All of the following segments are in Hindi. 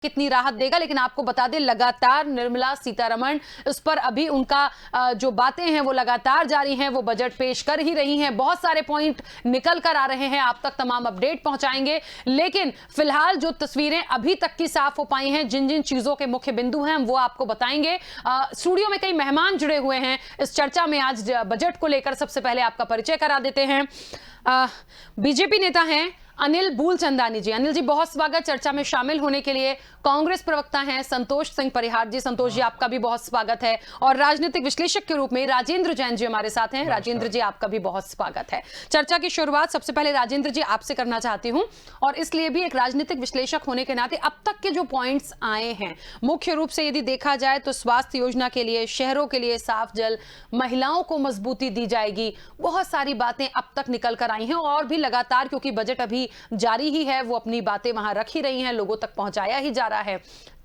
कितनी राहत देगा, लेकिन आपको बता दें लगातार निर्मला सीतारमण इस पर अभी उनका जो बातें हैं वो लगातार जारी हैं, वो बजट पेश कर ही रही हैं, बहुत सारे पॉइंट निकल कर आ रहे हैं, आप तक तमाम अपडेट पहुंचाएंगे। लेकिन फिलहाल जो तस्वीरें अभी तक की साफ हो पाई हैं, जिन जिन चीजों के मुख्य बिंदु हैं वो आपको बताएंगे। स्टूडियो में कई मेहमान जुड़े हुए हैं इस चर्चा में आज बजट को लेकर। सबसे पहले आपका परिचय करा देते हैं। बीजेपी नेता हैं अनिल बूलचंदानी जी। अनिल जी, बहुत स्वागत चर्चा में शामिल होने के लिए। कांग्रेस प्रवक्ता हैं संतोष सिंह परिहार जी। संतोष जी, आपका भी बहुत स्वागत है। और राजनीतिक विश्लेषक के रूप में राजेंद्र जैन जी हमारे साथ हैं। राजेंद्र जी, आपका भी बहुत स्वागत है। चर्चा की शुरुआत सबसे पहले राजेंद्र जी आपसे करना चाहती हूं, और इसलिए भी एक राजनीतिक विश्लेषक होने के नाते अब तक के जो पॉइंट्स आए हैं, मुख्य रूप से यदि देखा जाए तो स्वास्थ्य योजना के लिए, शहरों के लिए साफ जल, महिलाओं को मजबूती दी जाएगी, बहुत सारी बातें अब तक निकल कर आई हैं, और भी लगातार, क्योंकि बजट अभी जारी ही है, वो अपनी बातें वहां रख ही रही हैं, लोगों तक पहुंचाया ही जा रहा है।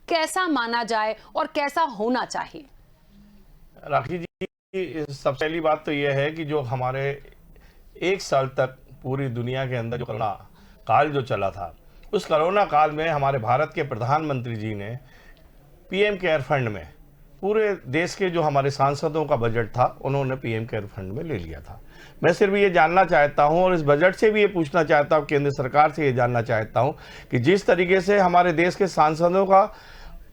कैसा माना जाए और कैसा होना चाहिए? राखी जी, सबसे पहली बात तो यह है कि जो हमारे 1 साल तक पूरी दुनिया के अंदर जो कोरोना काल जो चला था, उस कोरोना काल में हमारे भारत के प्रधानमंत्री जी ने पीएम केयर फंड में पूरे देश के जो हमारे सांसदों का बजट था, उन्होंने पीएम केयर फंड में ले लिया था। मैं सिर्फ ये जानना चाहता हूं, और इस बजट से भी ये पूछना चाहता हूं, केंद्र सरकार से ये जानना चाहता हूं कि जिस तरीके से हमारे देश के सांसदों का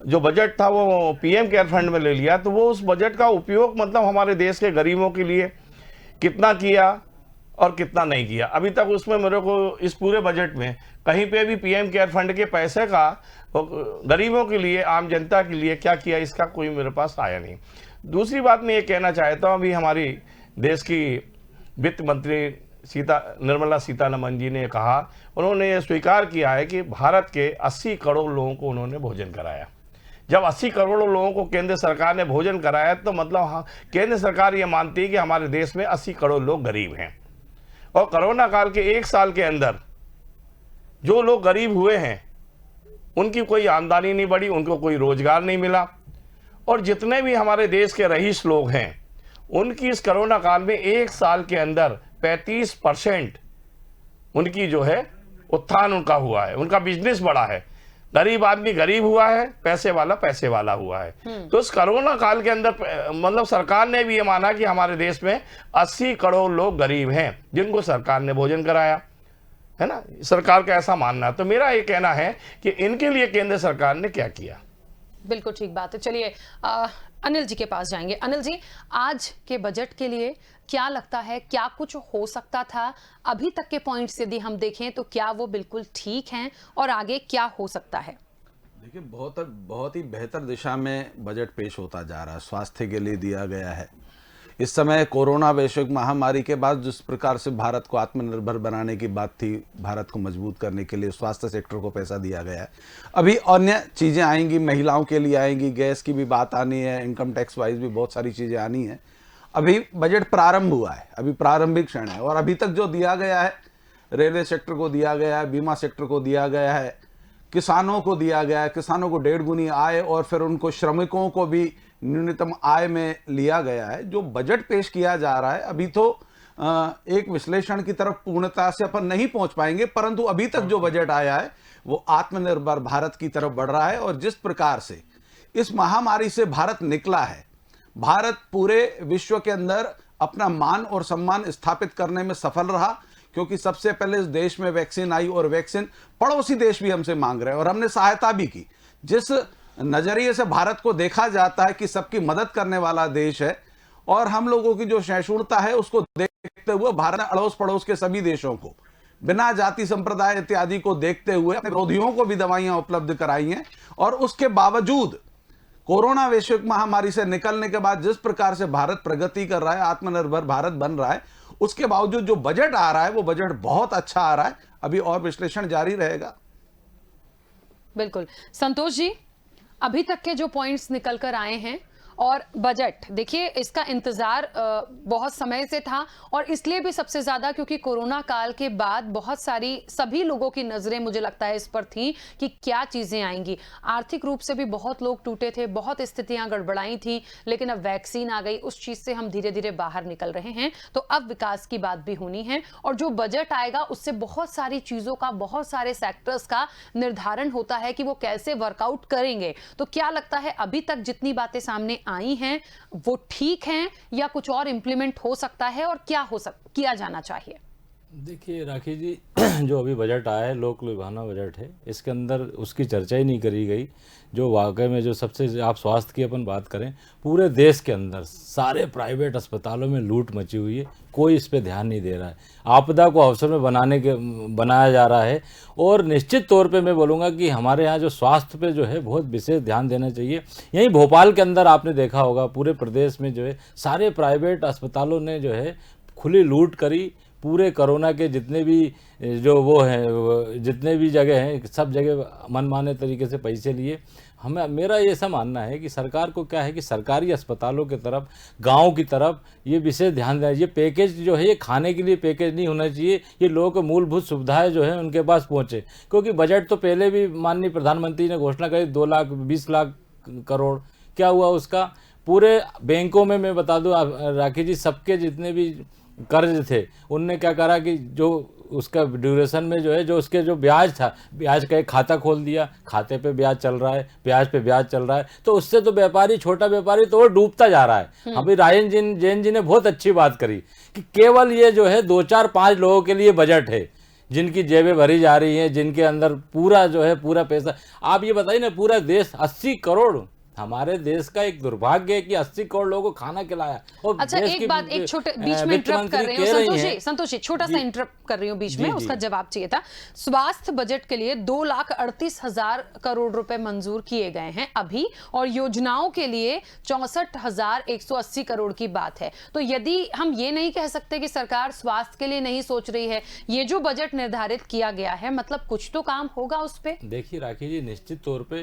जो बजट था वो पीएम केयर फंड में ले लिया, तो वो उस बजट का उपयोग मतलब हमारे देश के गरीबों के लिए कितना किया और कितना नहीं किया। अभी तक उसमें मेरे को इस पूरे बजट में कहीं पे भी पीएम केयर फंड के पैसे का गरीबों के लिए, आम जनता के लिए क्या किया, इसका कोई मेरे पास आया नहीं। दूसरी बात मैं ये कहना चाहता हूँ, अभी हमारी देश की वित्त मंत्री निर्मला सीतारमण जी ने कहा, उन्होंने ये स्वीकार किया है कि भारत के 80 करोड़ लोगों को उन्होंने भोजन कराया। जब 80 करोड़ लोगों को केंद्र सरकार ने भोजन कराया, तो मतलब हाँ, केंद्र सरकार ये मानती है कि हमारे देश में 80 करोड़ लोग गरीब हैं। और कोरोना काल के 1 साल के अंदर जो लोग गरीब हुए हैं, उनकी कोई आमदनी नहीं बढ़ी, उनको कोई रोजगार नहीं मिला, और जितने भी हमारे देश के रईस लोग हैं, उनकी इस कोरोना काल में 1 साल के अंदर 35% उनकी जो है उत्थान उनका हुआ है, उनका बिजनेस बढ़ा है। गरीब आदमी गरीब हुआ है, पैसे वाला हुआ है। तो इस कोरोना काल के अंदर मतलब सरकार ने भी ये माना कि हमारे देश में 80 करोड़ लोग गरीब हैं, जिनको सरकार ने भोजन कराया है ना। सरकार का ऐसा मानना है। तो मेरा ये कहना है कि इनके लिए केंद्र सरकार ने क्या किया। बिल्कुल ठीक बात है। चलिए अनिल जी के पास जाएंगे। अनिल जी, आज के बजट के लिए क्या लगता है, क्या कुछ हो सकता था? अभी तक के पॉइंट्स यदि हम देखें तो क्या वो बिल्कुल ठीक हैं, और आगे क्या हो सकता है? देखिए, बहुत ही बेहतर दिशा में बजट पेश होता जा रहा है। स्वास्थ्य के लिए दिया गया है। इस समय कोरोना वैश्विक महामारी के बाद जिस प्रकार से भारत को आत्मनिर्भर बनाने की बात थी, भारत को मजबूत करने के लिए स्वास्थ्य सेक्टर को पैसा दिया गया है। अभी अन्य चीज़ें आएंगी, महिलाओं के लिए आएंगी, गैस की भी बात आनी है, इनकम टैक्स वाइज भी बहुत सारी चीज़ें आनी है। अभी बजट प्रारंभ हुआ है, अभी प्रारंभिक क्षण है, और अभी तक जो दिया गया है, रेलवे सेक्टर को दिया गया है, बीमा सेक्टर को दिया गया है, किसानों को दिया गया है, किसानों को 1.5 गुनी आय, और फिर उनको श्रमिकों को भी न्यूनतम आय में लिया गया है। जो बजट पेश किया जा रहा है, अभी तो एक विश्लेषण की तरफ पूर्णता से अपन नहीं पहुंच पाएंगे, परंतु अभी तक जो बजट आया है वो आत्मनिर्भर भारत की तरफ बढ़ रहा है। और जिस प्रकार से इस महामारी से भारत निकला है, भारत पूरे विश्व के अंदर अपना मान और सम्मान स्थापित करने में सफल रहा, क्योंकि सबसे पहले इस देश में वैक्सीन आई, और वैक्सीन पड़ोसी देश भी हमसे मांग रहे हैं, और हमने सहायता भी की। जिस नजरिए से भारत को देखा जाता है कि सबकी मदद करने वाला देश है, और हम लोगों की जो सहिष्णुता है उसको देखते हुए भारत ने अड़ोस पड़ोस के सभी देशों को बिना जाति संप्रदाय इत्यादि को देखते हुए अपने विरोधियों को भी दवाइयां उपलब्ध कराई हैं। और उसके बावजूद कोरोना वैश्विक महामारी से निकलने के बाद जिस प्रकार से भारत प्रगति कर रहा है, आत्मनिर्भर भारत बन रहा है, उसके बावजूद जो बजट आ रहा है वो बजट बहुत अच्छा आ रहा है। अभी और विश्लेषण जारी रहेगा। बिल्कुल। संतोष जी, अभी तक के जो पॉइंट्स निकल कर आए हैं और बजट देखिए, इसका इंतजार बहुत समय से था और इसलिए भी सबसे ज्यादा क्योंकि कोरोना काल के बाद बहुत सारी सभी लोगों की नजरें मुझे लगता है इस पर थी कि क्या चीजें आएंगी। आर्थिक रूप से भी बहुत लोग टूटे थे, बहुत स्थितियां गड़बड़ाई थी, लेकिन अब वैक्सीन आ गई, उस चीज से हम धीरे धीरे बाहर निकल रहे हैं। तो अब विकास की बात भी होनी है और जो बजट आएगा उससे बहुत सारी चीजों का, बहुत सारे सेक्टर्स का निर्धारण होता है कि वो कैसे वर्कआउट करेंगे। तो क्या लगता है अभी तक जितनी बातें सामने आई हैं वो ठीक हैं या कुछ और इंप्लीमेंट हो सकता है और क्या किया जाना चाहिए? देखिए राखी जी, जो अभी बजट आया है लोक लुभावना बजट है, इसके अंदर उसकी चर्चा ही नहीं करी गई। जो वाकई में जो सबसे, आप स्वास्थ्य की अपन बात करें, पूरे देश के अंदर सारे प्राइवेट अस्पतालों में लूट मची हुई है, कोई इस पे ध्यान नहीं दे रहा है। आपदा को अवसर में बनाया जा रहा है और निश्चित तौर पे मैं बोलूँगा कि हमारे यहाँ जो स्वास्थ्य पे जो है बहुत विशेष ध्यान देना चाहिए। यहीं भोपाल के अंदर आपने देखा होगा, पूरे प्रदेश में जो है सारे प्राइवेट अस्पतालों ने जो है खुली लूट करी। पूरे कोरोना के जितने भी जो वो हैं, जितने भी जगह हैं, सब जगह मनमाने तरीके से पैसे लिए। मेरा ये ऐसा मानना है कि सरकार को क्या है कि सरकारी अस्पतालों की तरफ, गांव की तरफ ये विशेष ध्यान देना। ये पैकेज जो है ये खाने के लिए पैकेज नहीं होना चाहिए, ये लोगों को मूलभूत सुविधाएं जो है उनके पास पहुँचे। क्योंकि बजट तो पहले भी माननीय प्रधानमंत्री ने घोषणा करी 2,20 लाख करोड़, क्या हुआ उसका? पूरे बैंकों में मैं बता दूं राखी जी, सबके जितने भी कर्ज थे उनने क्या करा कि जो उसका ड्यूरेशन में जो है, जो उसके जो ब्याज था, ब्याज का एक खाता खोल दिया, खाते पे ब्याज चल रहा है, ब्याज पे ब्याज चल रहा है। तो उससे तो व्यापारी, छोटा व्यापारी तो वो डूबता जा रहा है। अभी राजन जैन जी ने बहुत अच्छी बात करी कि केवल ये जो है 2, 4, 5 लोगों के लिए बजट है, जिनकी जेबें भरी जा रही हैं, जिनके अंदर पूरा जो है पूरा पैसा। आप ये बताइए ना, पूरा देश 80 करोड़, हमारे देश का एक दुर्भाग्य है कि 80 करोड़ लोगों को खाना खिलाया। और अच्छा, एक बात, एक छोटे बीच में इंटरप्ट कर रही हूँ संतोष जी, छोटा सा इंटरप्ट कर रही हूँ बीच में, उसका जवाब चाहिए था। स्वास्थ्य बजट के लिए 2,38,000 करोड़ रुपए मंजूर किए गए हैं अभी, और योजनाओं के लिए 64,180 करोड़ की बात है। तो यदि हम ये नहीं कह सकते कि सरकार स्वास्थ्य के लिए नहीं सोच रही है, ये जो बजट निर्धारित किया गया है, मतलब कुछ तो काम होगा उस पर। देखिए राखी जी, निश्चित तौर पे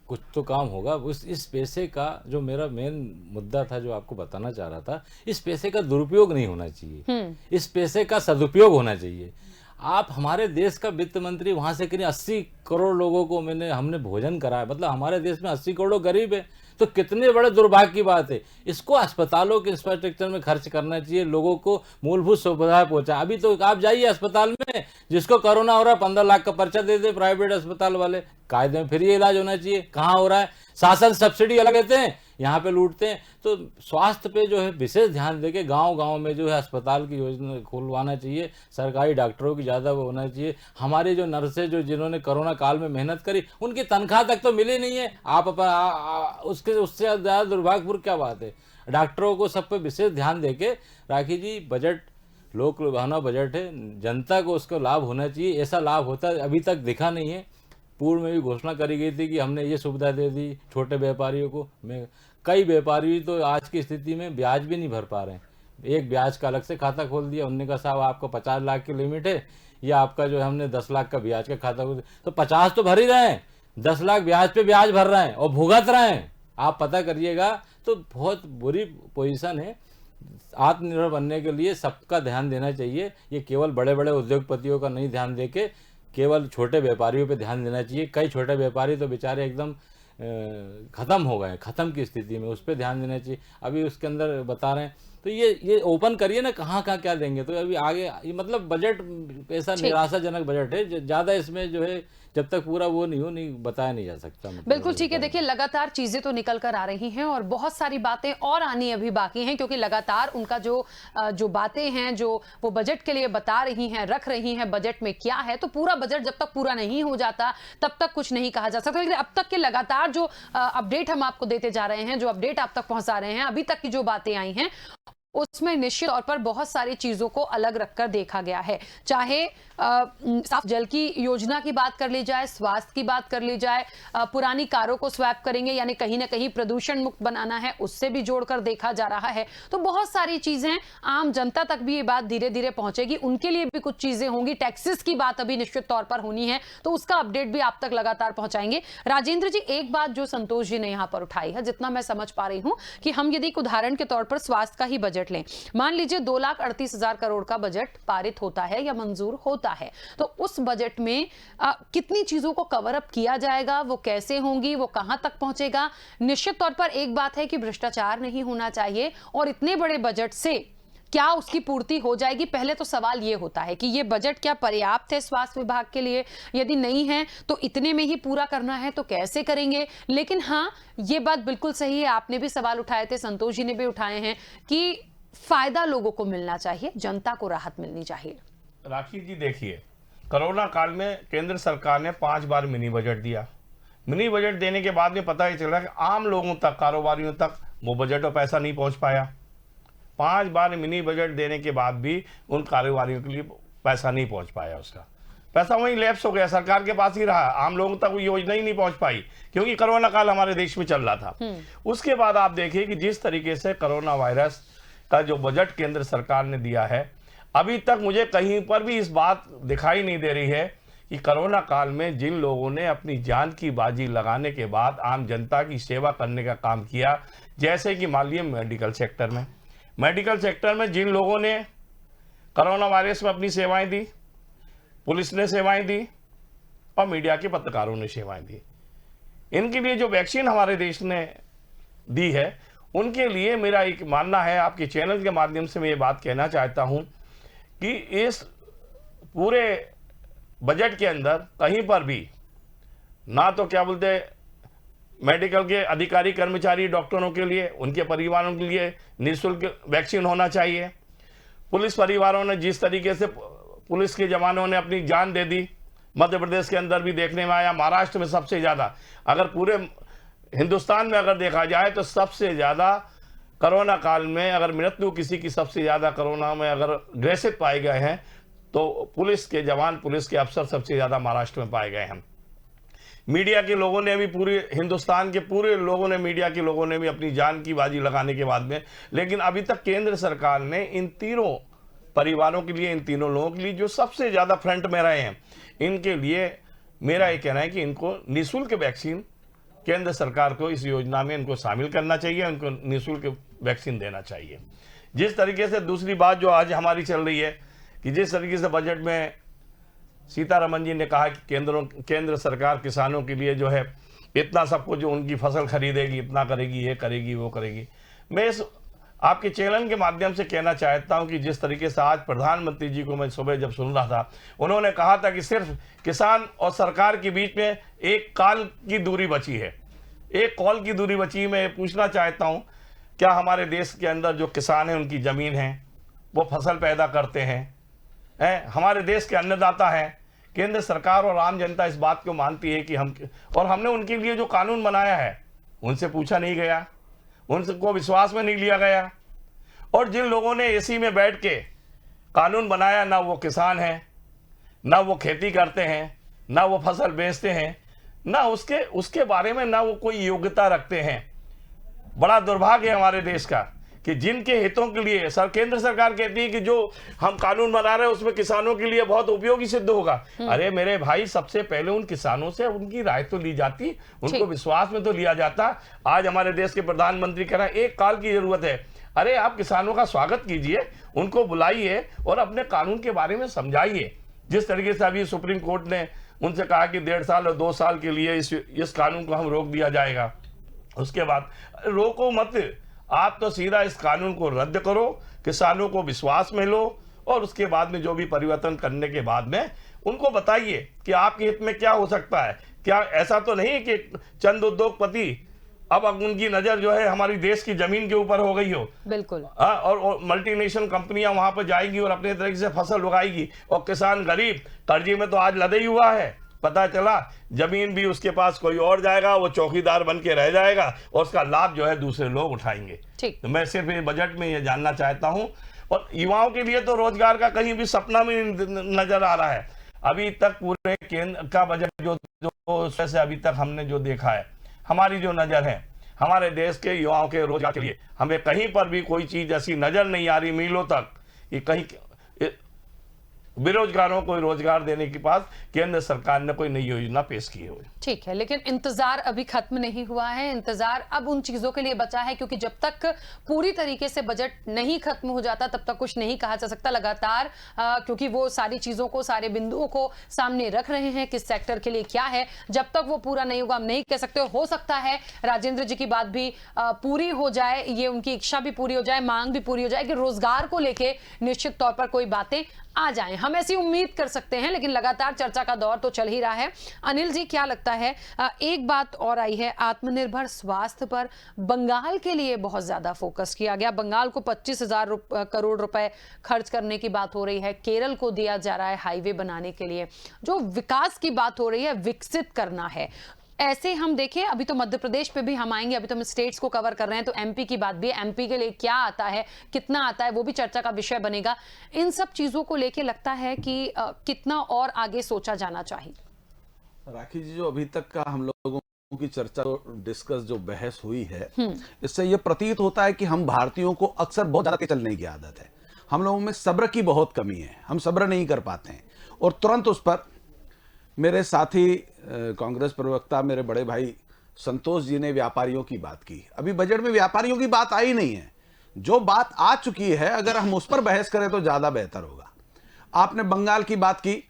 कुछ तो काम होगा। इस पैसे का जो मेरा मेन मुद्दा था, जो आपको बताना चाह रहा था, इस पैसे का दुरुपयोग नहीं होना चाहिए, इस पैसे का सदुपयोग होना चाहिए। आप हमारे देश का वित्त मंत्री वहां से करीब 80 करोड़ लोगों को हमने भोजन कराया, मतलब हमारे देश में 80 करोड़ गरीब है। तो कितने बड़े दुर्भाग्य की बात है। इसको अस्पतालों के इंफ्रास्ट्रक्चर में खर्च करना चाहिए, लोगों को मूलभूत सुविधाएं पहुंचा। अभी तो आप जाइए अस्पताल में, जिसको कोरोना हो रहा है 15 लाख का पर्चा दे दे प्राइवेट अस्पताल वाले, कायदे में फ्री इलाज होना चाहिए। कहाँ हो रहा है? शासन सब्सिडी अलग लेते हैं, यहाँ पे लूटते हैं। तो स्वास्थ्य पे जो है विशेष ध्यान देके गांव-गांव में जो है अस्पताल की योजना खुलवाना चाहिए, सरकारी डॉक्टरों की ज़्यादा वो होना चाहिए। हमारी जो नर्सें जो जिन्होंने कोरोना काल में मेहनत करी, उनकी तनख्वाह तक तो मिली नहीं है। आप उससे ज़्यादा दुर्भाग्यपूर्ण क्या बात है? डॉक्टरों को सब पे विशेष ध्यान देके राखी जी, बजट लोक लुभावना बजट है, जनता को उसका लाभ होना चाहिए। ऐसा लाभ होता अभी तक दिखा नहीं है। पूर्व में भी घोषणा करी गई थी कि हमने ये सुविधा दे दी छोटे व्यापारियों को। कई व्यापारी तो आज की स्थिति में ब्याज भी नहीं भर पा रहे हैं। एक ब्याज का अलग से खाता खोल दिया, उन्होंने कहा साहब आपका 50 लाख की लिमिट है, या आपका जो है हमने 10 लाख का ब्याज का खाता खोल दिया। तो 50 तो भर ही रहे हैं, 10 लाख ब्याज पे ब्याज भर रहे हैं और भुगत रहे हैं। आप पता करिएगा, तो बहुत बुरी पोजीशन है। आत्मनिर्भर बनने के लिए सबका ध्यान देना चाहिए। ये केवल बड़े बड़े उद्योगपतियों का नहीं ध्यान देके केवल छोटे व्यापारियों पे ध्यान देना चाहिए। कई छोटे व्यापारी तो बेचारे एकदम ख़त्म हो गए, ख़त्म की स्थिति में, उस पर ध्यान देना चाहिए। अभी उसके अंदर बता रहे हैं, तो ये ओपन करिए ना, कहाँ कहाँ क्या देंगे। तो अभी आगे ये मतलब बजट ऐसा निराशाजनक बजट है, ज़्यादा इसमें जो है जब तक पूरा वो नहीं हो, नहीं बताया नहीं जा सकता। मतलब बिल्कुल ठीक है। देखिए, लगातार चीजें तो निकल कर आ रही हैं और बहुत सारी बातें और आनी अभी बाकी हैं, क्योंकि लगातार उनका जो बातें हैं, जो वो बजट के लिए बता रही हैं, रख रही हैं बजट में क्या है। तो पूरा बजट जब तक पूरा नहीं हो जाता तब तक कुछ नहीं कहा जा सकता। लेकिन अब तक के लगातार जो अपडेट हम आपको देते जा रहे हैं, जो अपडेट आप तक पहुंचा रहे हैं, अभी तक की जो बातें आई हैं, उसमें निश्चित तौर पर बहुत सारी चीजों को अलग रखकर देखा गया है। चाहे साफ जल की योजना की बात कर ली जाए, स्वास्थ्य की बात कर ली जाए, पुरानी कारों को स्वैप करेंगे यानी कहीं ना कहीं प्रदूषण मुक्त बनाना है, उससे भी जोड़कर देखा जा रहा है। तो बहुत सारी चीजें, आम जनता तक भी ये बात धीरे धीरे पहुंचेगी, उनके लिए भी कुछ चीजें होंगी। टैक्सेस की बात अभी निश्चित तौर पर होनी है, तो उसका अपडेट भी आप तक लगातार पहुंचाएंगे। राजेंद्र जी, एक बात जो संतोष जी ने यहां पर उठाई है, जितना मैं समझ पा रही हूं, कि हम यदि एक उदाहरण के तौर पर स्वास्थ्य का ही बजट लें, मान लीजिए 2,38,000 करोड़ का बजट पारित होता है या मंजूर होता है, तो उस बजट में कितनी चीजों को कवर अप किया जाएगा, वो कैसे होंगी, वो कहां तक पहुंचेगा? निश्चित तौर पर एक बात है कि भ्रष्टाचार नहीं होना चाहिए, और इतने बड़े बजट से क्या उसकी पूर्ति हो जाएगी? पहले तो सवाल ये होता है कि ये बजट क्या पर्याप्त है स्वास्थ्य विभाग के लिए? यदि नहीं है तो इतने में ही पूरा करना है तो कैसे करेंगे? लेकिन हाँ, ये बात बिल्कुल सही है, आपने भी सवाल उठाए थे, संतोष जी ने भी उठाए हैं, कि फायदा लोगों को मिलना चाहिए, जनता को राहत मिलनी चाहिए। राखी जी, देखिए, कोरोना काल में केंद्र सरकार ने 5 बार मिनी बजट दिया। मिनी बजट देने के बाद में पता ही चला कि आम लोगों तक, कारोबारियों तक वो बजट और पैसा नहीं पहुंच पाया। 5 बार मिनी बजट देने के बाद भी उन कारोबारियों के लिए पैसा नहीं पहुंच पाया। उसका पैसा वहीं लैप्स हो गया, सरकार के पास ही रहा, आम लोगों तक वो योजना ही नहीं पहुंच पाई, क्योंकि कोरोना काल हमारे देश में चल रहा था। उसके बाद आप देखिए कि जिस तरीके से कोरोना वायरस का जो बजट केंद्र सरकार ने दिया है, अभी तक मुझे कहीं पर भी इस बात दिखाई नहीं दे रही है कि कोरोना काल में जिन लोगों ने अपनी जान की बाजी लगाने के बाद आम जनता की सेवा करने का काम किया, जैसे कि मान लीजिए मेडिकल सेक्टर में जिन लोगों ने कोरोना वायरस में अपनी सेवाएं दी, पुलिस ने सेवाएं दी और मीडिया के पत्रकारों ने सेवाएं दी, इनके लिए जो वैक्सीन हमारे देश ने दी है, उनके लिए मेरा एक मानना है, आपके चैनल के माध्यम से मैं ये बात कहना चाहता हूं कि इस पूरे बजट के अंदर कहीं पर भी ना तो क्या बोलते मेडिकल के अधिकारी, कर्मचारी, डॉक्टरों के लिए, उनके परिवारों के लिए निःशुल्क वैक्सीन होना चाहिए। पुलिस परिवारों ने जिस तरीके से पुलिस के जवानों ने अपनी जान दे दी, मध्य प्रदेश के अंदर भी देखने में आया, महाराष्ट्र में सबसे ज़्यादा, अगर पूरे हिंदुस्तान में अगर देखा जाए तो सबसे ज़्यादा कोरोना काल में अगर मृत्यु किसी की सबसे ज़्यादा कोरोना में अगर ग्रसित पाए गए हैं तो पुलिस के जवान, पुलिस के अफसर सबसे ज़्यादा महाराष्ट्र में पाए गए हैं। मीडिया के लोगों ने भी, पूरे हिंदुस्तान के पूरे लोगों ने, मीडिया के लोगों ने भी अपनी जान की बाजी लगाने के बाद में, लेकिन अभी तक केंद्र सरकार ने इन तीनों परिवारों के लिए, इन तीनों लोगों के लिए जो सबसे ज़्यादा फ्रंट में रहे हैं, इनके लिए मेरा ये कहना है कि इनको निःशुल्क वैक्सीन, केंद्र सरकार को इस योजना में इनको शामिल करना चाहिए, उनको निःशुल्क वैक्सीन देना चाहिए। जिस तरीके से दूसरी बात जो आज हमारी चल रही है कि जिस तरीके से बजट में सीतारमन जी ने कहा कि केंद्र सरकार किसानों के लिए जो है इतना सब कुछ, जो उनकी फसल खरीदेगी, इतना करेगी, ये करेगी, वो करेगी। मैं इस आपके चैनल के माध्यम से कहना चाहता हूं कि जिस तरीके से आज प्रधानमंत्री जी को मैं सुबह जब सुन रहा था, उन्होंने कहा था कि सिर्फ किसान और सरकार के बीच में एक कॉल की दूरी बची है, एक कॉल की दूरी बची। मैं पूछना चाहता हूं, क्या हमारे देश के अंदर जो किसान हैं, उनकी ज़मीन है, वो फसल पैदा करते हैं, हमारे देश के अन्नदाता हैं। केंद्र सरकार और आम जनता इस बात को मानती है कि हमने उनके लिए जो कानून बनाया है, उनसे पूछा नहीं गया, उनको विश्वास में नहीं लिया गया। और जिन लोगों ने एसी में बैठ के कानून बनाया, ना वो किसान हैं, ना वो खेती करते हैं, ना वो फसल बेचते हैं, ना उसके बारे में ना वो कोई योग्यता रखते हैं। बड़ा दुर्भाग्य है हमारे देश का कि जिनके हितों के लिए केंद्र सरकार कहती है कि जो हम कानून बना रहे हैं उसमें किसानों के लिए बहुत उपयोगी सिद्ध होगा। अरे मेरे भाई, सबसे पहले उन किसानों से उनकी राय तो ली जाती, उनको विश्वास में तो लिया जाता। आज हमारे देश के प्रधानमंत्री कह रहे हैं एक कॉल की जरूरत है। अरे आप किसानों का स्वागत कीजिए, उनको बुलाइए और अपने कानून के बारे में समझाइए। जिस तरीके से अभी सुप्रीम कोर्ट ने उनसे कहा कि 1.5 साल और 2 साल के लिए इस कानून को हम रोक दिया जाएगा, उसके बाद रोको मत, आप तो सीधा इस कानून को रद्द करो, किसानों को विश्वास में लो और उसके बाद में जो भी परिवर्तन करने के बाद में उनको बताइए कि आपके हित में क्या हो सकता है। क्या ऐसा तो नहीं कि चंद उद्योगपति अब उनकी नजर जो है हमारी देश की जमीन के ऊपर हो गई हो। बिल्कुल। और मल्टीनेशनल कंपनियां वहां पर जाएंगी और अपने तरीके से फसल उगाएगी और किसान गरीब कर्जे में तो आज लदे ही हुआ है। पता चला जमीन भी उसके पास कोई और जाएगा, वो चौकीदार बन के रह जाएगा और उसका लाभ जो है दूसरे लोग उठाएंगे। ठीक। तो मैं सिर्फ ये बजट में ये जानना चाहता हूं। और युवाओं के लिए तो रोजगार का कहीं भी सपना भी नजर आ रहा है। अभी तक पूरे केंद्र का बजट जो से अभी तक हमने जो देखा है, हमारी जो नजर है हमारे देश के युवाओं के रोजगार के लिए, हमें कहीं पर भी कोई चीज ऐसी नजर नहीं आ रही मीलों तक कि कहीं बेरोजगारों को रोजगार देने के पास केंद्र सरकार ने कोई नई योजना पेश की हुई। ठीक है, लेकिन इंतजार अभी खत्म नहीं हुआ है। इंतजार अब उन चीजों के लिए बचा है, क्योंकि जब तक पूरी तरीके से बजट नहीं खत्म हो जाता तब तक कुछ नहीं कहा जा सकता। लगातार क्योंकि वो सारी चीजों को, सारे बिंदुओं को सामने रख रहे हैं, किस सेक्टर के लिए क्या है। जब तक वो पूरा नहीं होगा हम नहीं कह सकते। हो सकता है राजेंद्र जी की बात भी पूरी हो जाए, ये उनकी इच्छा भी पूरी हो जाए, मांग भी पूरी हो जाए कि रोजगार को लेके निश्चित तौर पर कोई बातें आ जाएं। हम ऐसी उम्मीद कर सकते हैं, लेकिन लगातार चर्चा का दौर तो चल ही रहा है। अनिल जी, क्या लगता है, एक बात और आई है आत्मनिर्भर स्वास्थ्य पर। बंगाल के लिए बहुत ज्यादा फोकस किया गया। बंगाल को 25,000 करोड़ रुपए खर्च करने की बात हो रही है। केरल को दिया जा रहा है हाईवे बनाने के लिए। जो विकास की बात हो रही है, विकसित करना है। ऐसे हम देखें, अभी तो मध्य प्रदेश पे भी हम आएंगे, अभी तो हम स्टेट्स को कवर कर रहे हैं, तो एमपी की बात भी है। एमपी के लिए क्या आता है, कितना आता है, वो भी चर्चा का विषय बनेगा। इन सब चीजों को लेके लगता है कि कितना और आगे सोचा जाना चाहिए। राखी जी, जो अभी तक का हम लोगों की चर्चा, डिस्कस, जो बहस हुई है, इससे ये प्रतीत होता है कि हम भारतीयों को अक्सर बहुत ज्यादा चलने की आदत है। हम लोगों में सब्र की बहुत कमी है, हम सब्र नहीं कर पाते हैं। और तुरंत उस पर मेरे साथी कांग्रेस प्रवक्ता, मेरे बड़े भाई संतोष जी ने व्यापारियों की बात की। अभी बजट में व्यापारियों की बात आई नहीं है। जो बात आ चुकी है, अगर हम उस पर बहस करें तो ज्यादा बेहतर होगा। आपने बंगाल की बात की,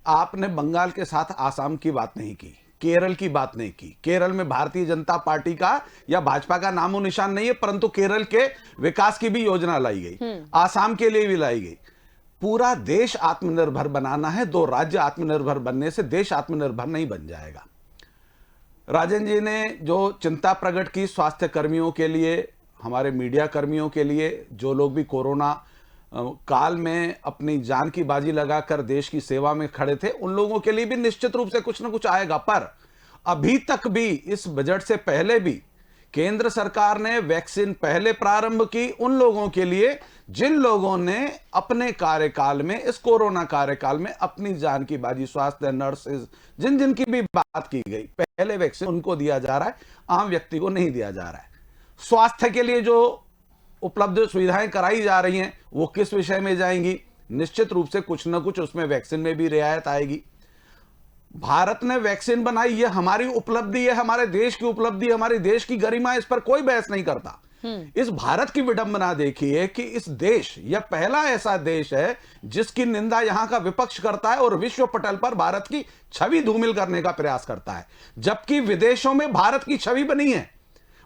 आपने बंगाल के साथ आसाम की बात नहीं की, केरल की बात नहीं की। केरल में भारतीय जनता पार्टी का या भाजपा का नामो निशान नहीं है, परंतु केरल के विकास की भी योजना लाई गई, आसाम के लिए भी लाई गई। पूरा देश आत्मनिर्भर बनाना है। 2 राज्य आत्मनिर्भर बनने से देश आत्मनिर्भर नहीं बन जाएगा। राजन जी ने जो चिंता प्रकट की स्वास्थ्य कर्मियों के लिए, हमारे मीडिया कर्मियों के लिए, जो लोग भी कोरोना काल में अपनी जान की बाजी लगाकर देश की सेवा में खड़े थे, उन लोगों के लिए भी निश्चित रूप से कुछ ना कुछ आएगा। पर अभी तक भी, इस बजट से पहले भी, केंद्र सरकार ने वैक्सीन पहले प्रारंभ की उन लोगों के लिए जिन लोगों ने अपने कार्यकाल में, इस कोरोना कार्यकाल में अपनी जान की बाजी, स्वास्थ्य, नर्सेज, जिन जिन की भी बात की गई, पहले वैक्सीन उनको दिया जा रहा है, आम व्यक्ति को नहीं दिया जा रहा है। स्वास्थ्य के लिए जो उपलब्ध सुविधाएं कराई जा रही हैं, वो किस विषय में जाएंगी? निश्चित रूप से कुछ ना कुछ उसमें वैक्सीन में भी रियायत आएगी। भारत ने वैक्सीन बनाई, ये हमारी उपलब्धि है, हमारे देश की उपलब्धि, हमारे देश की गरिमा, इस पर कोई बहस नहीं करता। इस भारत की विडंबना देखिए कि इस देश, यह पहला ऐसा देश है जिसकी निंदा यहां का विपक्ष करता है और विश्व पटल पर भारत की छवि धूमिल करने का प्रयास करता है, जबकि विदेशों में भारत की छवि बनी है,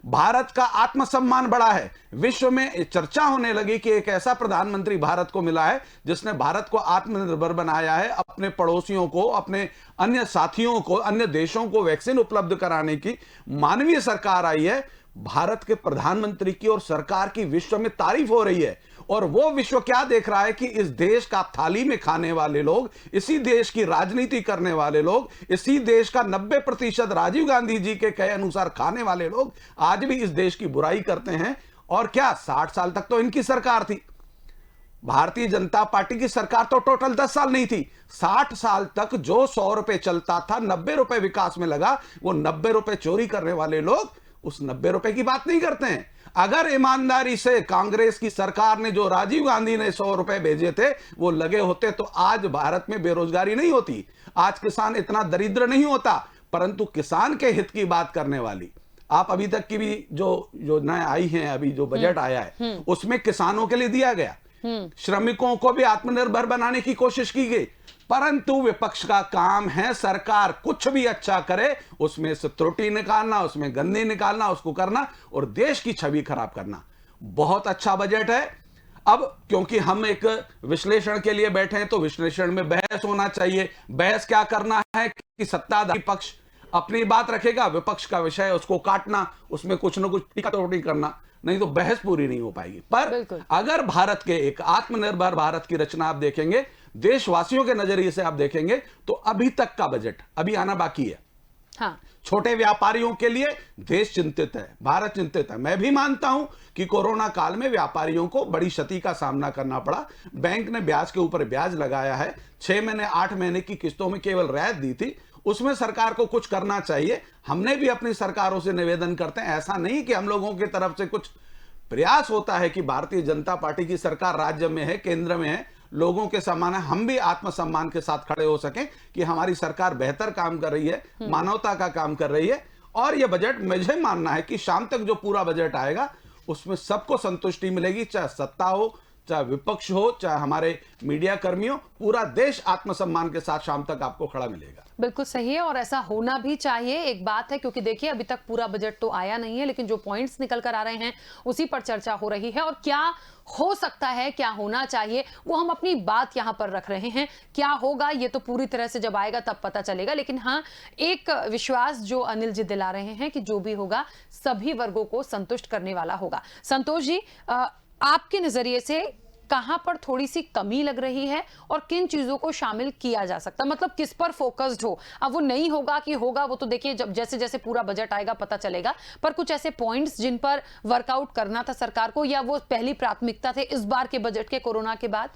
भारत का आत्मसम्मान बढ़ा है। विश्व में चर्चा होने लगी कि एक ऐसा प्रधानमंत्री भारत को मिला है जिसने भारत को आत्मनिर्भर बनाया है, अपने पड़ोसियों को, अपने अन्य साथियों को, अन्य देशों को वैक्सीन उपलब्ध कराने की मानवीय सरकार आई है। भारत के प्रधानमंत्री की और सरकार की विश्व में तारीफ हो रही है। और वो विश्व क्या देख रहा है कि इस देश का थाली में खाने वाले लोग, इसी देश की राजनीति करने वाले लोग, इसी देश का 90% राजीव गांधी जी के कहे अनुसार खाने वाले लोग आज भी इस देश की बुराई करते हैं। और क्या 60 साल तक तो इनकी सरकार थी, भारतीय जनता पार्टी की सरकार तो टोटल 10 साल नहीं थी। 60 साल तक जो 100 रुपए चलता था, 90 रुपए विकास में लगा, वो 90 रुपए चोरी करने वाले लोग उस 90 रुपए की बात नहीं करते हैं। अगर ईमानदारी से कांग्रेस की सरकार ने, जो राजीव गांधी ने 100 रुपए भेजे थे, वो लगे होते तो आज भारत में बेरोजगारी नहीं होती, आज किसान इतना दरिद्र नहीं होता। परंतु किसान के हित की बात करने वाली, आप अभी तक की भी जो योजनाएं आई हैं, अभी जो बजट आया है, उसमें किसानों के लिए दिया गया, श्रमिकों को भी आत्मनिर्भर बनाने की कोशिश की गई। परंतु विपक्ष का काम है, सरकार कुछ भी अच्छा करे उसमें से त्रुटि निकालना, उसमें गंदगी निकालना, उसको करना और देश की छवि खराब करना। बहुत अच्छा बजट है। अब क्योंकि हम एक विश्लेषण के लिए बैठे हैं तो विश्लेषण में बहस होना चाहिए। बहस क्या करना है कि सत्ताधारी पक्ष अपनी बात रखेगा, विपक्ष का विषय उसको काटना, उसमें कुछ ना कुछ टीका टोटी करना, नहीं तो बहस पूरी नहीं हो पाएगी। पर अगर भारत के एक आत्मनिर्भर भारत की रचना आप देखेंगे, देशवासियों के नजरिए से आप देखेंगे तो अभी तक का बजट अभी आना बाकी है। हाँ। छोटे व्यापारियों के लिए देश चिंतित है, भारत चिंतित है। मैं भी मानता हूं कि कोरोना काल में व्यापारियों को बड़ी क्षति का सामना करना पड़ा। बैंक ने ब्याज के ऊपर ब्याज लगाया है, 6 महीने 8 महीने की किस्तों में केवल रियायत दी थी, उसमें सरकार को कुछ करना चाहिए। हमने भी अपनी सरकारों से निवेदन करते हैं, ऐसा नहीं कि हम लोगों की तरफ से कुछ प्रयास होता है कि भारतीय जनता पार्टी की सरकार राज्य में है, केंद्र में है, लोगों के समान है, हम भी आत्मसम्मान के साथ खड़े हो सकें कि हमारी सरकार बेहतर काम कर रही है, मानवता का काम कर रही है। और यह बजट मुझे मानना है कि शाम तक जो पूरा बजट आएगा उसमें सबको संतुष्टि मिलेगी, चाहे सत्ता हो, चाहे विपक्ष हो, चाहे हमारे मीडिया कर्मियों, पूरा देश आत्मसम्मान के साथ शाम तक आपको खड़ा मिलेगा। बिल्कुल सही है और ऐसा होना भी चाहिए। एक बात है, क्योंकि देखिए अभी तक पूरा बजट तो आया नहीं है, लेकिन जो पॉइंट्स निकल कर आ रहे हैं उसी पर चर्चा हो रही है। और क्या हो सकता है, क्या होना चाहिए, वो हम अपनी बात यहां पर रख रहे हैं। क्या होगा ये तो पूरी तरह से जब आएगा तब पता चलेगा, लेकिन हाँ, एक विश्वास जो अनिल जी दिला रहे हैं कि जो भी होगा सभी वर्गों को संतुष्ट करने वाला होगा। संतोष जी, आपके नजरिए से कहां पर थोड़ी सी कमी लग रही है और किन चीजों को शामिल किया जा सकता, मतलब किस पर फोकस्ड हो? अब वो नहीं होगा कि होगा, वो तो देखिए जब जैसे जैसे पूरा बजट आएगा पता चलेगा, पर कुछ ऐसे पॉइंट्स जिन पर वर्कआउट करना था सरकार को, या वो पहली प्राथमिकता थे इस बार के बजट के कोरोना के बाद?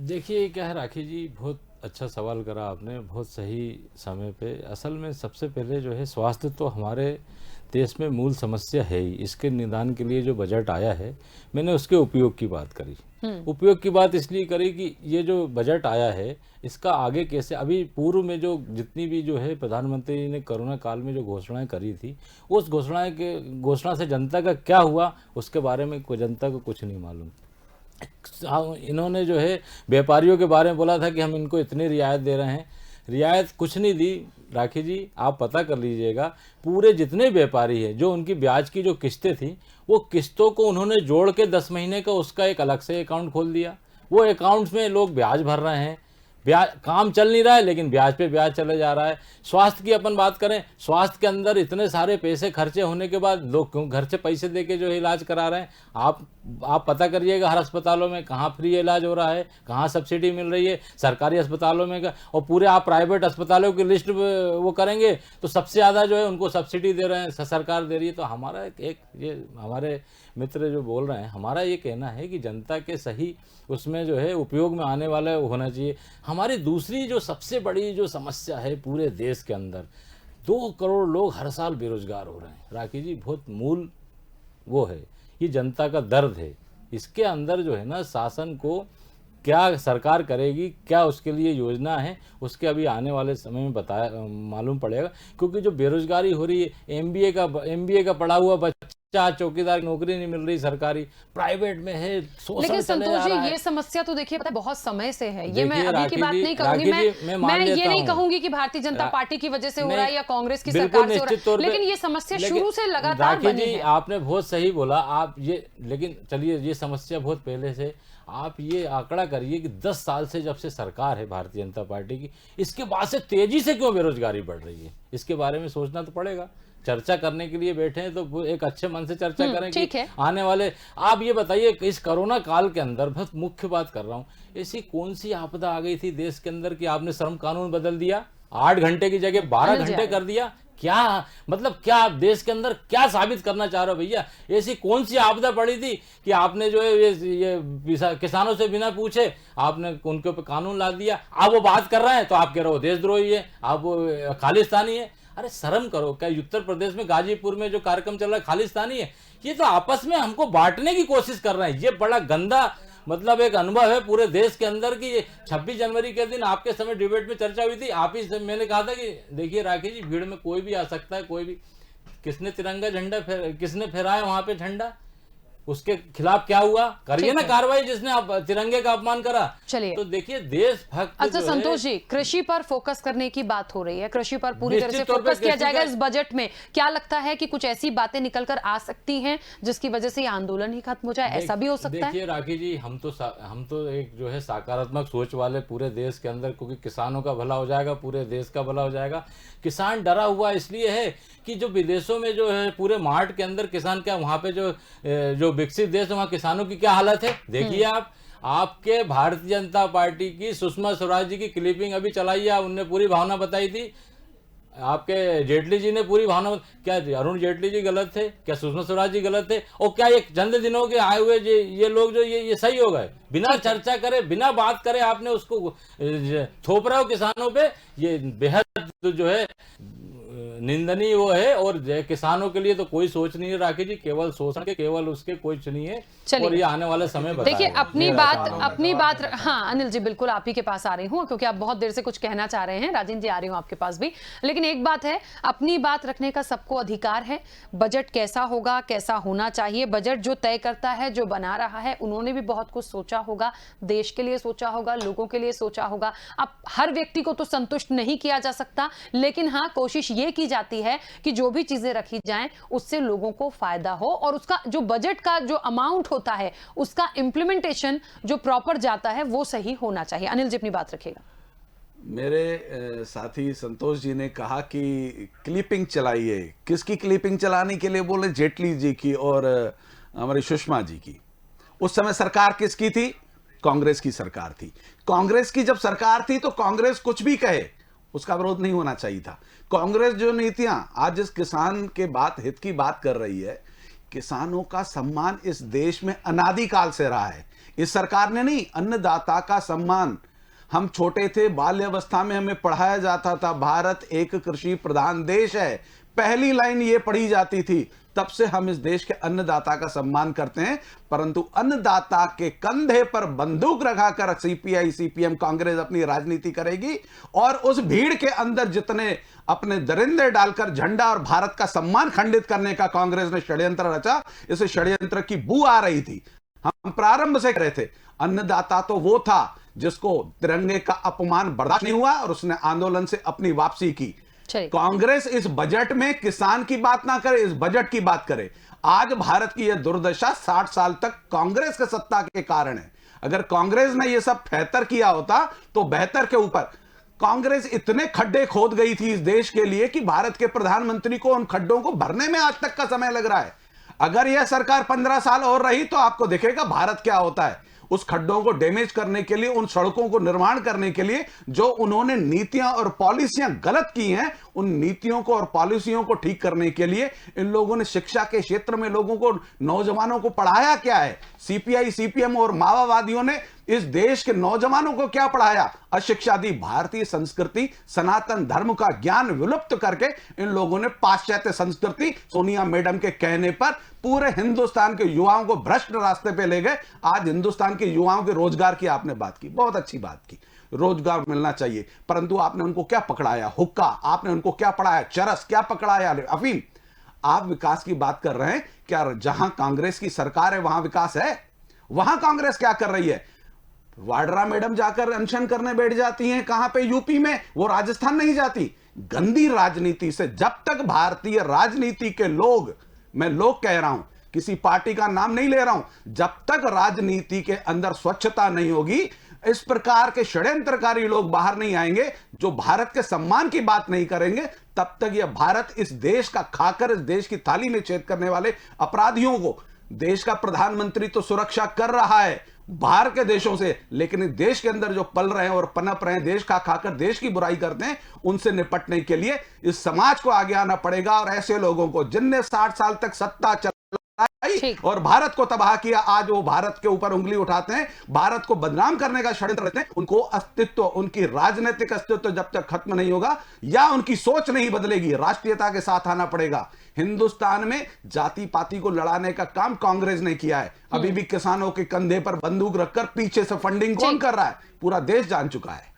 देखिए क्या है राखी जी, बहुत अच्छा सवाल करा आपने, बहुत सही समय पे। असल में सबसे पहले जो है स्वास्थ्य तो हमारे देश में मूल समस्या है ही। इसके निदान के लिए जो बजट आया है, मैंने उसके उपयोग की बात करी। उपयोग की बात इसलिए करी कि ये जो बजट आया है इसका आगे कैसे, अभी पूर्व में जो जितनी भी जो है प्रधानमंत्री ने कोरोना काल में जो घोषणाएं करी थी, उस घोषणा से जनता का क्या हुआ उसके बारे में जनता को कुछ नहीं मालूम। इन्होंने जो है व्यापारियों के बारे में बोला था कि हम इनको इतनी रियायत दे रहे हैं, रियायत कुछ नहीं दी राखी जी। आप पता कर लीजिएगा, पूरे जितने व्यापारी हैं जो उनकी ब्याज की जो किस्तें थी, वो किस्तों को उन्होंने जोड़ के 10 महीने का उसका एक अलग से अकाउंट खोल दिया। वो अकाउंट्स में लोग ब्याज भर रहे हैं, ब्याज काम चल नहीं रहा है लेकिन ब्याज पे ब्याज चले जा रहा है। स्वास्थ्य की अपन बात करें, स्वास्थ्य के अंदर इतने सारे पैसे खर्चे होने के बाद लोग क्यों घर से पैसे दे के जो है इलाज करा रहे हैं? आप पता करिएगा हर अस्पतालों में कहाँ फ्री इलाज हो रहा है, कहाँ सब्सिडी मिल रही है, सरकारी अस्पतालों में का, और पूरे आप प्राइवेट अस्पतालों की लिस्ट वो करेंगे तो सबसे ज़्यादा जो है उनको सब्सिडी दे रहे हैं, सरकार दे रही है। तो हमारा ये हमारे मित्र जो बोल रहे हैं, हमारा ये कहना है कि जनता के सही उसमें जो है उपयोग में आने वाला होना चाहिए। हमारी दूसरी जो सबसे बड़ी जो समस्या है पूरे देश के अंदर, 2 करोड़ लोग हर साल बेरोजगार हो रहे हैं राखी जी, बहुत मूल वो है, ये जनता का दर्द है। इसके अंदर जो है ना, शासन को क्या सरकार करेगी, क्या उसके लिए योजना है, उसके अभी आने वाले समय में मालूम पड़ेगा। क्योंकि जो बेरोजगारी हो रही है, एमबीए का पढ़ा हुआ बच्चा चौकीदार नौकरी नहीं मिल रही सरकारी, प्राइवेट में है, लेकिन संतोष जी ये समस्या तो देखिए पता है बहुत समय से है। ये मैं अभी की बात नहीं करूंगी, मैं ये नहीं कहूंगी कि भारतीय जनता पार्टी की वजह से हो रहा है या कांग्रेस की सरकार से हो रहा है, लेकिन ये समस्या शुरू से लगातार बनी है। आपने बहुत सही बोला आप ये, लेकिन चलिए ये समस्या बहुत पहले से, आप ये आंकड़ा करिए कि 10 साल से जब से सरकार है भारतीय जनता पार्टी की, इसके बाद से तेजी से क्यों बेरोजगारी बढ़ रही है, इसके बारे में सोचना तो पड़ेगा। चर्चा करने के लिए बैठे हैं तो एक अच्छे मन से चर्चा करें कि आने वाले, आप ये बताइए इस कोरोना काल के अंदर, बहुत मुख्य बात कर रहा हूँ, ऐसी कौन सी आपदा आ गई थी देश के अंदर कि आपने श्रम कानून बदल दिया, 8 घंटे की जगह 12 घंटे कर दिया? क्या मतलब, क्या आप देश के अंदर क्या साबित करना चाह रहे हो भैया? ऐसी कौन सी आपदा पड़ी थी कि आपने जो है ये किसानों से बिना पूछे आपने उनके ऊपर कानून ला दिया? आप वो बात कर रहे हैं तो आप कह रहे हो देशद्रोही है, आप वो खालिस्तानी है। अरे शर्म करो, क्या उत्तर प्रदेश में गाजीपुर में जो कार्यक्रम चल रहा है खालिस्तानी है? ये तो आपस में हमको बांटने की कोशिश कर रहे हैं। ये बड़ा गंदा मतलब एक अनुभव है पूरे देश के अंदर कि 26 जनवरी के दिन आपके समय डिबेट में चर्चा हुई थी, आप ही से मैंने कहा था कि देखिए राखी जी, भीड़ में कोई भी आ सकता है, कोई भी, किसने तिरंगा झंडा किसने फहराया वहां पे झंडा, उसके खिलाफ क्या हुआ, करिए ना कार्रवाई जिसने तिरंगे का अपमान करा। चलिए तो देखिए देशभक्त। अच्छा संतोष जी, कृषि पर फोकस करने की बात हो रही है, कृषि पर पूरी तरह से फोकस किया जाएगा इस बजट में। क्या लगता है कि कुछ ऐसी बातें निकल कर आ सकती हैं जिसकी वजह से ये आंदोलन ही खत्म हो जाए, ऐसा भी हो सकता है? देखिए राखी जी, हम तो एक जो है सकारात्मक सोच वाले पूरे देश के अंदर, क्योंकि किसानों का भला हो जाएगा, पूरे देश का भला हो जाएगा। किसान डरा हुआ इसलिए है कि जो विदेशों में जो है पूरे मार्ट के अंदर किसान, क्या वहां पे जो विकसित देश है वहां किसानों की क्या हालत है देखिए आप। आपके भारतीय जनता पार्टी की सुषमा स्वराज जी की क्लिपिंग अभी चलाई है, उनने पूरी भावना बताई थी। आपके जेटली जी ने पूरी भावना, क्या अरुण जेटली जी गलत थे, क्या सुषमा स्वराज जी गलत थे, और क्या ये चंद दिनों के आए हुए ये लोग जो ये सही हो गए, बिना चर्चा करे, बिना बात करे आपने उसको थोप रहे हो किसानों पे। ये बेहद जो है निंदनीय वो है, और किसानों के लिए तो कोई सोच नहीं है राखी जी, केवल शोषण के, केवल उसके कुछ नहीं है। और ये आने वाले समय देखिए अपनी बात हाँ अनिल जी बिल्कुल आप ही के पास आ रही हूँ, क्योंकि आप बहुत देर से कुछ कहना चाह रहे हैं। राजेंद्र जी आ रही हूँ आपके पास भी, लेकिन एक बात है, अपनी बात रखने का सबको अधिकार है। बजट कैसा होगा, कैसा होना चाहिए, बजट जो तय करता है, जो बना रहा है, उन्होंने भी बहुत कुछ सोचा होगा, देश के लिए सोचा होगा, लोगों के लिए सोचा होगा। अब हर व्यक्ति को तो संतुष्ट नहीं किया जा सकता, लेकिन हाँ कोशिश ये की जाती है कि जो भी चीजें रखी जाएं उससे लोगों को फायदा हो, और उसका जो बजट का जो अमाउंट होता है उसका इंप्लीमेंटेशन जो प्रॉपर जाता है वो सही होना चाहिए। अनिल जी अपनी बात रखिएगा। मेरे साथी संतोष जी ने कहा कि क्लिपिंग चलाइए, किसकी क्लिपिंग चलाने के लिए बोले? जेटली जी की और हमारी सुषमा जी की। उस समय सरकार किसकी थी? कांग्रेस की सरकार थी। कांग्रेस की जब सरकार थी तो कांग्रेस कुछ भी कहे उसका विरोध नहीं होना चाहिए था। कांग्रेस जो नीतियां आज इस किसान के हित की बात कर रही है, किसानों का सम्मान इस देश में अनादिकाल से रहा है। इस सरकार ने नहीं, अन्नदाता का सम्मान। हम छोटे थे, बाल्यावस्था में हमें पढ़ाया जाता था भारत एक कृषि प्रधान देश है, पहली लाइन ये पढ़ी जाती थी, तब से हम इस देश के अन्नदाता का सम्मान करते हैं। परंतु अन्नदाता के कंधे पर बंदूक रखाकर सीपीआई सीपीएम कांग्रेस अपनी राजनीति करेगी, और उस भीड़ के अंदर जितने अपने दरिंदे डालकर झंडा और भारत का सम्मान खंडित करने का कांग्रेस ने षड्यंत्र रचा, इस षड्यंत्र की बू आ रही थी। हम प्रारंभ से कह रहे थे अन्नदाता तो वो था जिसको तिरंगे का अपमान बर्दाश्त नहीं हुआ और उसने आंदोलन से अपनी वापसी की। कांग्रेस इस बजट में किसान की बात ना करे, इस बजट की बात करे। आज भारत की यह दुर्दशा 60 साल तक कांग्रेस के सत्ता के कारण है। अगर कांग्रेस ने यह सब बेहतर किया होता तो बेहतर के ऊपर, कांग्रेस इतने खड्डे खोद गई थी इस देश के लिए कि भारत के प्रधानमंत्री को उन खड्डों को भरने में आज तक का समय लग रहा है। अगर यह सरकार 15 साल और रही तो आपको दिखेगा भारत क्या होता है। उस खड्डों को डैमेज करने के लिए, उन सड़कों को निर्माण करने के लिए जो उन्होंने नीतियां और पॉलिसियां गलत की हैं, उन नीतियों को और पॉलिसियों को ठीक करने के लिए इन लोगों ने शिक्षा के क्षेत्र में लोगों को, नौजवानों को पढ़ाया क्या है? सीपीआई सीपीएम और माओवादियों ने इस देश के नौजवानों को क्या पढ़ाया? अशिक्षा दी। भारतीय संस्कृति, सनातन धर्म का ज्ञान विलुप्त करके इन लोगों ने पाश्चात्य संस्कृति, सोनिया मैडम के कहने पर पूरे हिंदुस्तान के युवाओं को भ्रष्ट रास्ते पे ले गए। आज हिंदुस्तान के युवाओं के रोजगार की आपने बात की, बहुत अच्छी बात की, रोजगार मिलना चाहिए, परंतु आपने उनको क्या पकड़ाया? हुक्का। आपने उनको क्या पढ़ाया? चरस। क्या पकड़ाया? अफीम। आप विकास की बात कर रहे हैं, क्या जहां कांग्रेस की सरकार है वहां विकास है? वहां कांग्रेस क्या कर रही है? वाड्रा मैडम जाकर अनशन करने बैठ जाती हैं, कहां पे? यूपी में। वो राजस्थान नहीं जाती। गंदी राजनीति से जब तक भारतीय राजनीति के लोग, मैं लोग कह रहा हूं, किसी पार्टी का नाम नहीं ले रहा हूं, जब तक राजनीति के अंदर स्वच्छता नहीं होगी, इस प्रकार के षड्यंत्रकारी लोग बाहर नहीं आएंगे जो भारत के सम्मान की बात नहीं करेंगे, तब तक यह भारत इस देश का खाकर इस देश की थाली में छेद करने वाले अपराधियों को, देश का प्रधानमंत्री तो सुरक्षा कर रहा है बाहर के देशों से, लेकिन इस देश के अंदर जो पल रहे हैं और पनप रहे हैं, देश का खाकर देश की बुराई करते हैं, उनसे निपटने के लिए इस समाज को आगे आना पड़ेगा। और ऐसे लोगों को जिनने 60 साल तक सत्ता चलाई और भारत को तबाह किया, आज वो भारत के ऊपर उंगली उठाते हैं, भारत को बदनाम करने का षड्यंत्र करते हैं। उनको अस्तित्व, उनकी राजनीतिक अस्तित्व जब तक खत्म नहीं होगा या उनकी सोच नहीं बदलेगी, राष्ट्रीयता के साथ आना पड़ेगा। हिंदुस्तान में जाति पाति को लड़ाने का काम कांग्रेस ने किया है। अभी भी किसानों के कंधे पर बंदूक रखकर पीछे से फंडिंग कौन कर रहा है? पूरा देश जान चुका है।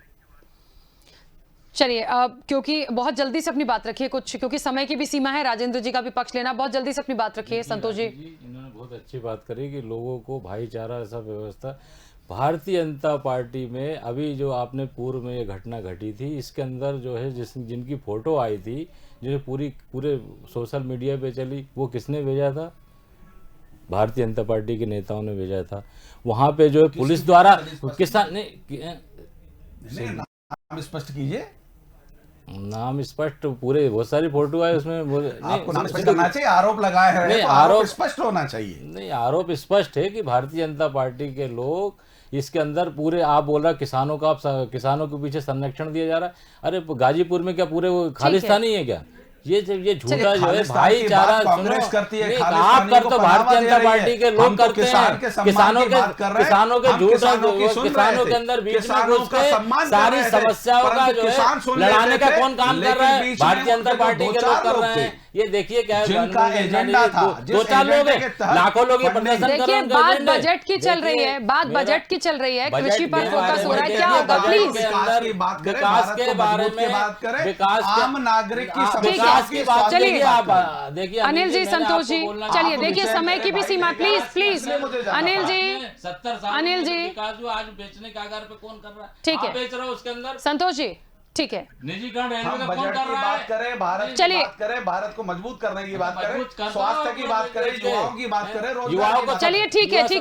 चलिए क्योंकि बहुत जल्दी से अपनी बात रखिए, कुछ क्योंकि समय की भी सीमा है, राजेंद्र जी का भी पक्ष लेना, बहुत जल्दी से अपनी बात रखिए। संतोष जी, इन्होंने बहुत अच्छी बात करी कि लोगों को भाईचारा ऐसा व्यवस्था। भारतीय जनता पार्टी में अभी जो आपने पूर्व में ये घटना घटी थी, इसके अंदर जो है जिनकी फोटो आई थी, जो पूरे सोशल मीडिया पे चली, वो किसने भेजा था? भारतीय जनता पार्टी के नेताओं ने भेजा था। वहां पे जो है पुलिस द्वारा किसान ने, नाम स्पष्ट कीजिए। नाम स्पष्ट, पूरे बहुत सारी फोटो है उसमें। आपको नाम स्पष्ट करना चाहिए, आरोप लगाए हैं, नहीं, तो आरोप स्पष्ट होना चाहिए। नहीं, आरोप स्पष्ट है कि भारतीय जनता पार्टी के लोग इसके अंदर पूरे आप बोल रहे किसानों का, आप किसानों के पीछे संरक्षण दिया जा रहा है। अरे गाजीपुर में क्या पूरे वो खालिस्तानी है क्या? ये झूठा जो है भाईचारा कांग्रेस करती है, आप कर तो भारतीय जनता पार्टी के लोग करते हैं। किसानों के झूठ, किसानों के अंदर बीच में घुस के सारी समस्याओं का जो है लड़ाने का कौन काम कर रहा है? भारतीय जनता पार्टी के लोग कर रहे हैं। ये देखिए क्या है, जिनका एजेंडा था, दो चार लोग हैं, लाखों लोग प्रदर्शन कर रहे देखिए हैं। बात बजट की चल रही है, बात बजट की चल रही है, कृषि पर फोकस हो रहा है, क्या होगा प्लीज? विकास की बात करें, विकास के बारे में बात करें, विकास आम नागरिक की विकास की बात चलिए, करिए आप। देखिए अनिल जी, संतोष जी, चलिए देखिए समय की भी सीमा, प्लीज प्लीज अनिल जी, 70 साल अनिल जी, विकास जो आज बेचने के आधार पे कौन कर रहा है? ठीक है, आप बेच रहे हो उसके अंदर। संतोष जी ठीक है, निजीकरण रेलवे हम का कौन बजट कर की रहा बात है? करें, भारत की चलिए। बात करें, भारत को मजबूत करने की बात करें, मजबूत करता स्वास्थ्य हूं, की बात करें, देखिए, युवाओं की बात करें, रोजगार युवाओं की को बात चलिए ठीक है, ठीक